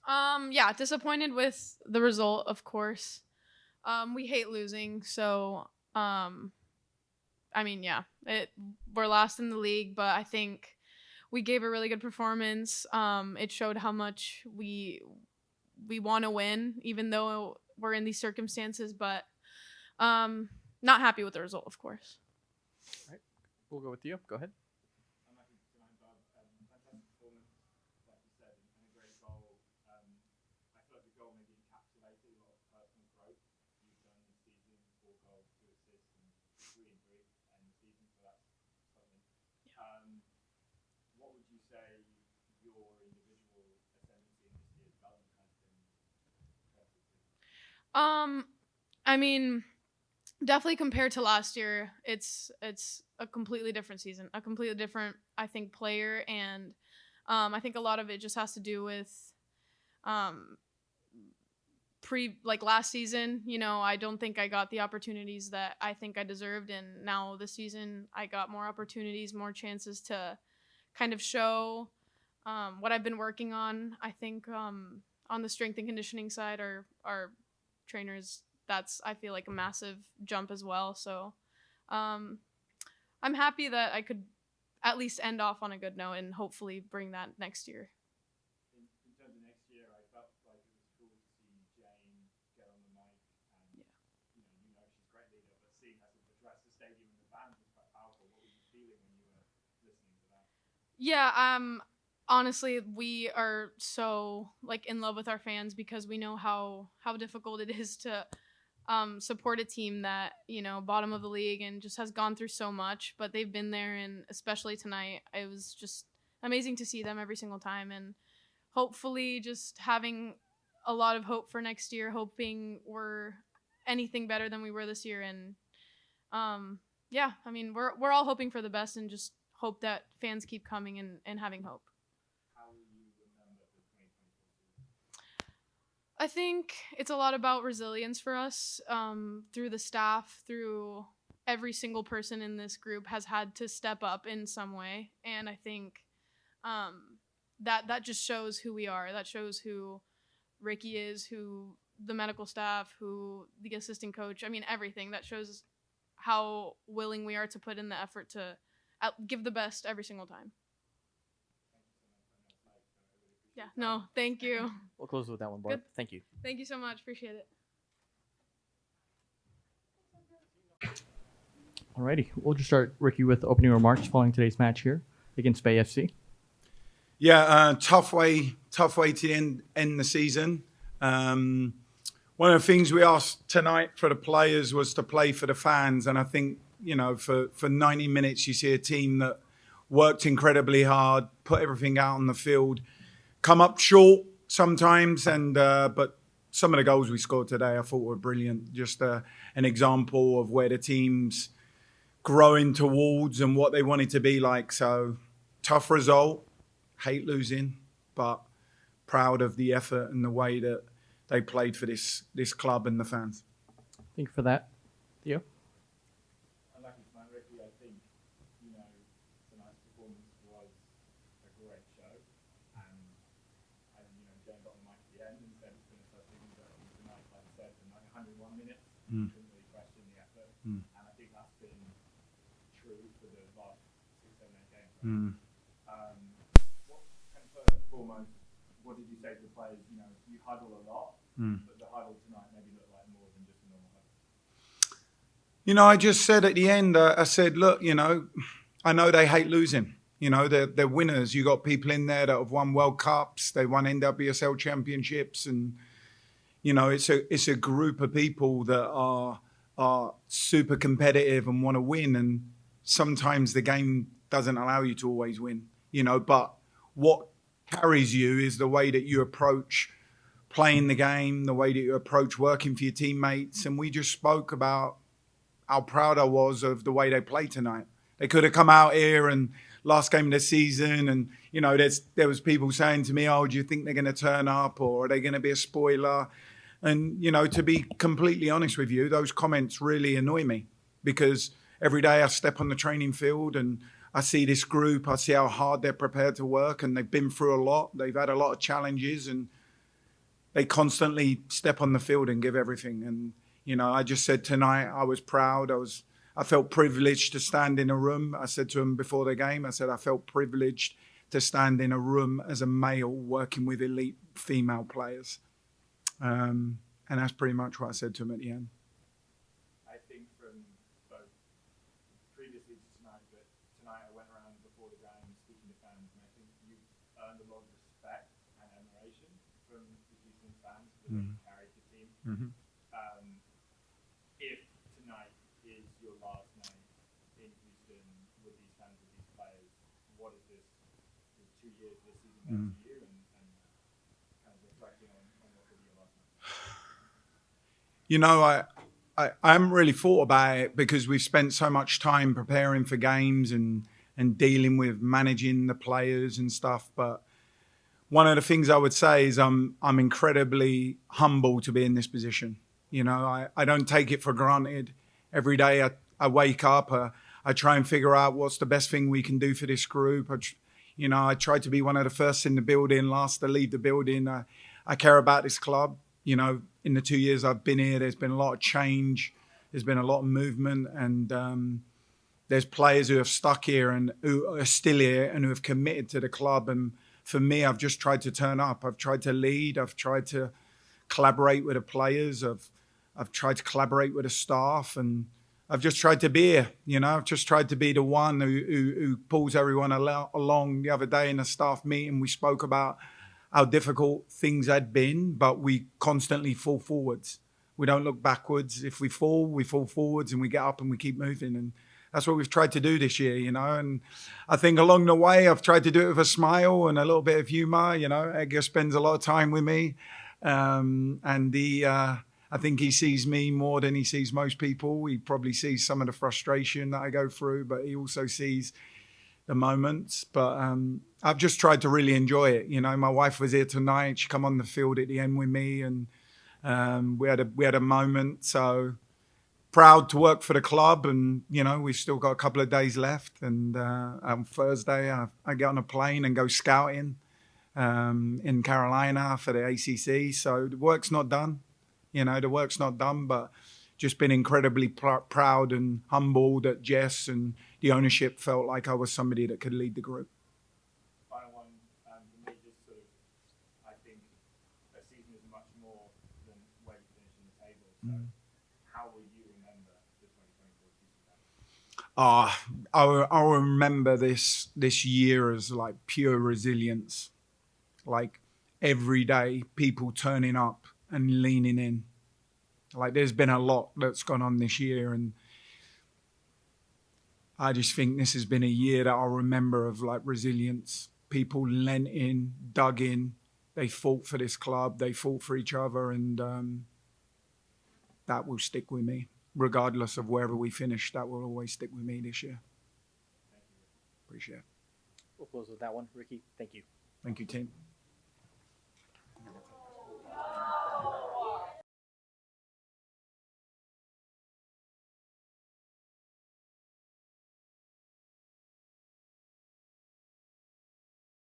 Yeah, disappointed with the result, of course. We hate losing, so I mean, yeah, we're last in the league, but I think we gave a really good performance. It showed how much we want to win, even though we're in these circumstances. But um, not happy with the result, of course. All right, we'll go with you. Go ahead. Um, I mean, definitely compared to last year, it's a completely different season, a completely different, I think, player, and I think a lot of it just has to do with um pre like last season. I don't think I got the opportunities that I think I deserved, and now this season I got more opportunities, more chances to kind of show what I've been working on. I think on the strength and conditioning side, our trainers, that's, I feel like, a massive jump as well. So um, I'm happy that I could at least end off on a good note and hopefully bring that next year. Yeah, honestly, we are so like in love with our fans because we know how difficult it is to support a team that, bottom of the league and just has gone through so much, but they've been there, and especially tonight, it was just amazing to see them every single time, and hopefully just having a lot of hope for next year, hoping we're anything better than we were this year. And yeah, I mean, we're all hoping for the best and just hope that fans keep coming and having hope. I think it's a lot about resilience for us, through the staff, through every single person in this group has had to step up in some way, and I think that just shows who we are. That shows who Ricky is, who the medical staff, who the assistant coach. I mean, everything. That shows how willing we are to put in the effort to give the best every single time. Yeah. No, thank you. We'll close with that one, Good. Barb. Thank you. Thank you so much. Appreciate it. Alrighty, we'll just start, Ricky, with opening remarks following today's match here against Bay FC. Yeah, tough way to end the season. One of the things we asked tonight for the players was to play for the fans, and I think for 90 minutes you see a team that worked incredibly hard, put everything out on the field, come up short sometimes, and but some of the goals we scored today I thought were brilliant. Just an example of where the team's growing towards and what they wanted to be like. So tough result, hate losing, but proud of the effort and the way that they played for this club and the fans. Thank you for that. Theo? Mm. Mm. What did you say to the players? You huddle a lot, but the huddle tonight maybe looked like more than just a normal huddle. I just said at the end, I said, look, I know they hate losing. They're winners. You got people in there that have won World Cups, they won NWSL championships, and it's a group of people that are super competitive and want to win. And sometimes the game doesn't allow you to always win. But what carries you is the way that you approach playing the game, the way that you approach working for your teammates. And we just spoke about how proud I was of the way they played tonight. They could have come out here and last game of the season, and there was people saying to me, "Oh, do you think they're going to turn up, or are they going to be a spoiler?" And to be completely honest with you, those comments really annoy me, because every day I step on the training field and I see this group, I see how hard they're prepared to work, and they've been through a lot. They've had a lot of challenges, and they constantly step on the field and give everything. And, you know, I just said tonight I was proud. I felt privileged to stand in a room. I said to them before the game, I said I felt privileged to stand in a room as a male working with elite female players. And that's pretty much what I said to them at the end. I think from both previously to tonight, but tonight I went around before the game speaking to fans, and I think you've earned a lot of respect and admiration from the Houston fans that have carried the team. Mm-hmm. If tonight is your last night in Houston with these fans, with these players, what is this 2 years this season meant to you, and kind of reflecting on what could be your last night? You know, I haven't really thought about it because we've spent so much time preparing for games and dealing with managing the players and stuff. But one of the things I would say is I'm incredibly humble to be in this position. You know, I don't take it for granted. Every day I wake up, I try and figure out what's the best thing we can do for this group. I try to be one of the first in the building, last to leave the building. I care about this club. You know, in the 2 years I've been here, there's been a lot of change. There's been a lot of movement, and there's players who have stuck here and who are still here and who have committed to the club. And for me, I've just tried to turn up. I've tried to lead. I've tried to collaborate with the players. I've tried to collaborate with the staff, and I've just tried to be here. You know, I've just tried to be the one who pulls everyone along. The other day in a staff meeting, we spoke about how difficult things had been, but we constantly fall forwards. We don't look backwards. If we fall forwards, and we get up and we keep moving. And that's what we've tried to do this year, you know. And I think along the way, I've tried to do it with a smile and a little bit of humor. You know, Edgar spends a lot of time with me. I think he sees me more than he sees most people. He probably sees some of the frustration that I go through, but he also sees the moments. But I've just tried to really enjoy it. You know, my wife was here tonight. She come on the field at the end with me, and we had a moment. So proud to work for the club, and you know, we've still got a couple of days left. And on Thursday, I get on a plane and go scouting in Carolina for the ACC. So the work's not done. You know, the work's not done, but just been incredibly proud and humbled that Jess and the ownership felt like I was somebody that could lead the group. Final one, for me, just sort of, I think a season is much more than where you finish in the table. So how will you remember the 2024 season? I'll remember this year as like pure resilience. Like every day, people turning up and leaning in. Like there's been a lot that's gone on this year, and I just think this has been a year that I'll remember of like resilience. People lent in, dug in, they fought for this club, they fought for each other, and that will stick with me. Regardless of wherever we finish, that will always stick with me this year. Thank you. Appreciate it. We'll close with that one. Ricky, thank you. Thank you, team.